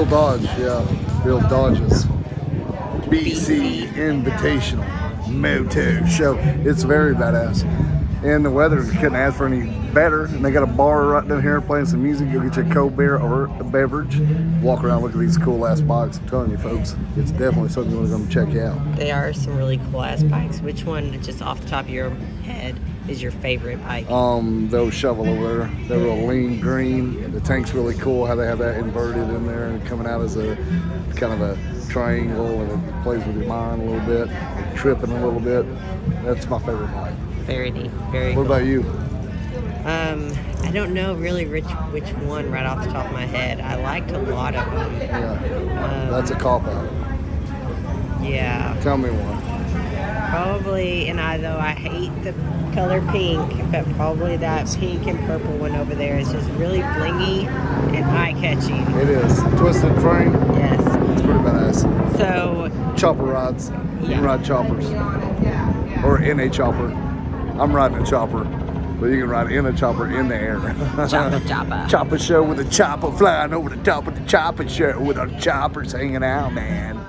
Bill Dodge, yeah. Bill Dodge's BC Invitational Moto Show. It's very badass. And the weather couldn't ask for any better. And they got a bar right down here playing some music. Go get you a cold beer or a beverage. Walk around, look at these cool ass bikes. I'm telling you, folks, it's definitely something you want to come check out. They are some really cool ass bikes. Which one, just off the top of your head, is your favorite bike? Those shovel over there. They're real lean green. The tank's really cool. How they have that inverted in there and coming out as a kind of a triangle, and it plays with your mind a little bit, tripping a little bit. That's my favorite bike. Very neat. Very What cool. about you? I don't know really which one right off the top of my head. I liked a lot of them. Yeah, that's a cop out. Yeah. Tell me one. Probably, and I hate the color pink, but probably that pink and purple one over there is just really blingy and eye-catching. It is. Twisted frame. Yes. It's pretty badass. So, Chopper rides. You can ride choppers. Or in a chopper. I'm riding a chopper. But you can ride in a chopper in the air. chopper. Chopper show with a chopper flying over the top of the chopper show with our choppers hanging out, man.